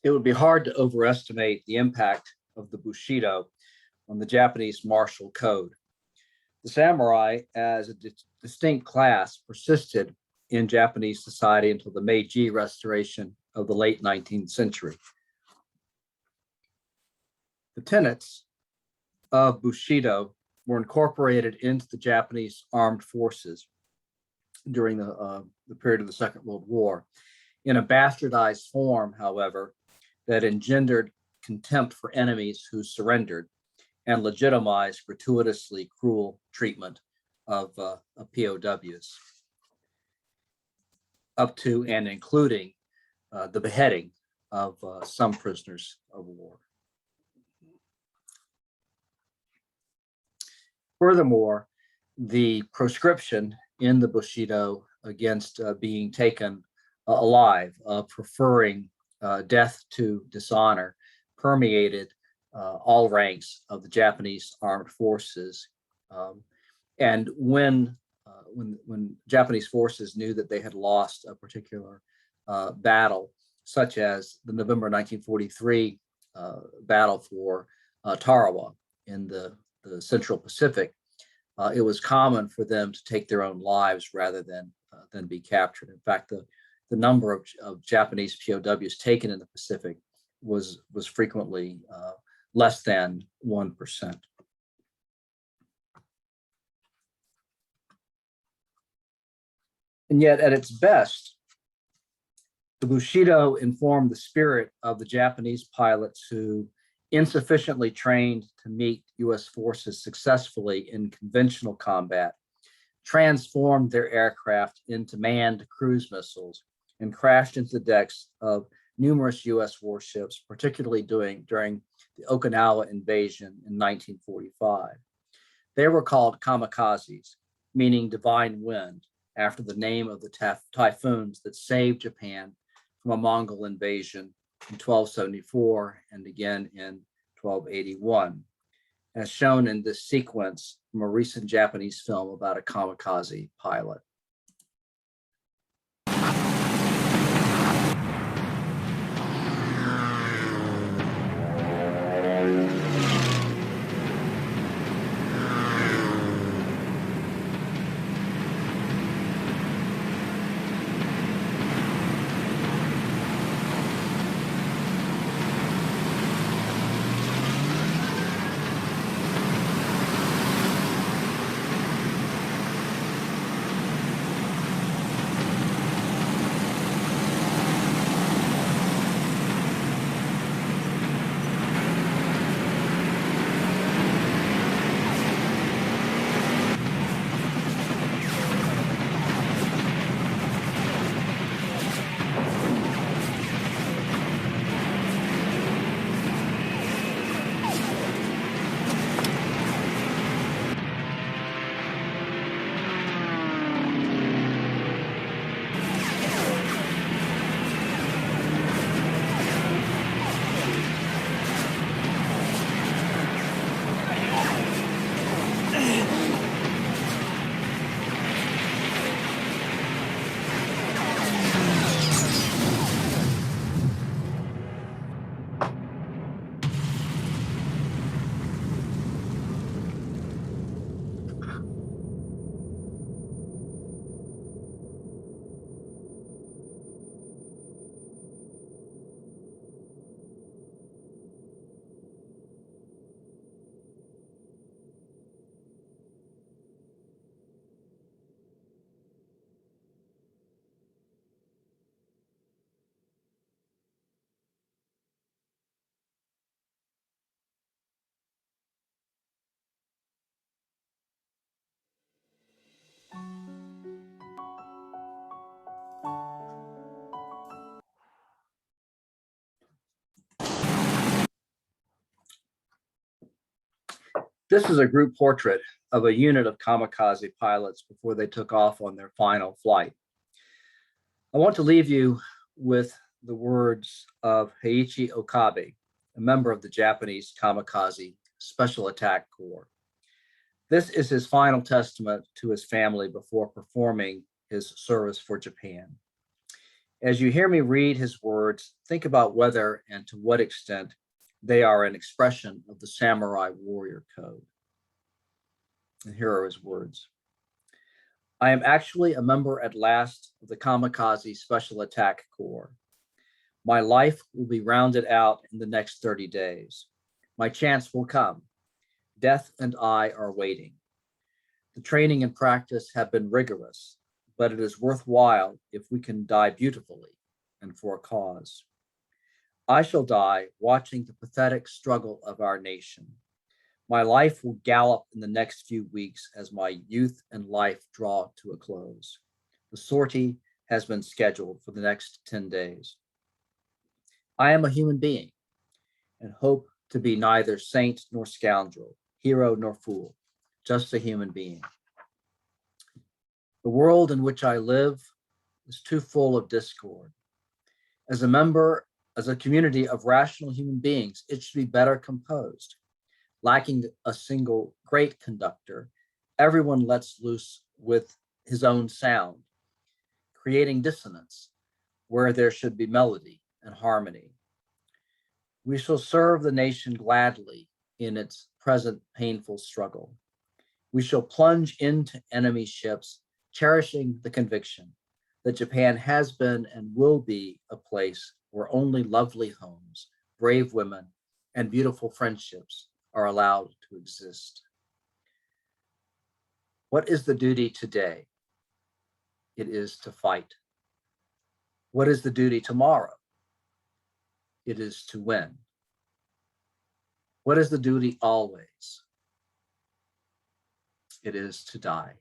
It would be hard to overestimate the impact of the Bushido on the Japanese martial code. The samurai, as a distinct class, persisted in Japanese society until the Meiji Restoration of the late 19th century. The tenets of Bushido were incorporated into the Japanese armed forces during the period of the Second World War in a bastardized form, however, that engendered contempt for enemies who surrendered and legitimized gratuitously cruel treatment of POWs, up to and including the beheading of some prisoners of war. Furthermore, the proscription in the Bushido against being taken alive, preferring death to dishonor, permeated all ranks of the Japanese armed forces. And when Japanese forces knew that they had lost a particular battle, such as the November 1943 battle for Tarawa in the Central Pacific, it was common for them to take their own lives rather than be captured. In fact, the number of Japanese POWs taken in the Pacific was frequently less than 1%. And yet, at its best, the Bushido informed the spirit of the Japanese pilots who, insufficiently trained to meet U.S. forces successfully in conventional combat, transformed their aircraft into manned cruise missiles and crashed into the decks of numerous U.S. warships, particularly during the Okinawa invasion in 1945. They were called kamikazes, meaning divine wind, after the name of the typhoons that saved Japan from a Mongol invasion in 1274 and again in 1281, as shown in this sequence from a recent Japanese film about a kamikaze pilot. This is a group portrait of a unit of kamikaze pilots before they took off on their final flight. I want to leave you with the words of Heiichi Okabe, a member of the Japanese Kamikaze Special Attack Corps. This is his final testament to his family before performing his service for Japan. As you hear me read his words, think about whether and to what extent they are an expression of the samurai warrior code. And here are his words. I am actually a member at last of the Kamikaze Special Attack Corps. My life will be rounded out in the next 30 days. My chance will come. Death and I are waiting. The training and practice have been rigorous, but it is worthwhile if we can die beautifully and for a cause. I shall die watching the pathetic struggle of our nation. My life will gallop in the next few weeks as my youth and life draw to a close. The sortie has been scheduled for the next 10 days. I am a human being and hope to be neither saint nor scoundrel, hero nor fool, just a human being. The world in which I live is too full of discord. As a community of rational human beings, it should be better composed. Lacking a single great conductor, everyone lets loose with his own sound, creating dissonance where there should be melody and harmony. We shall serve the nation gladly in its present painful struggle. We shall plunge into enemy ships, cherishing the conviction that Japan has been and will be a place where only lovely homes, brave women, and beautiful friendships are allowed to exist. What is the duty today? It is to fight. What is the duty tomorrow? It is to win. What is the duty always? It is to die.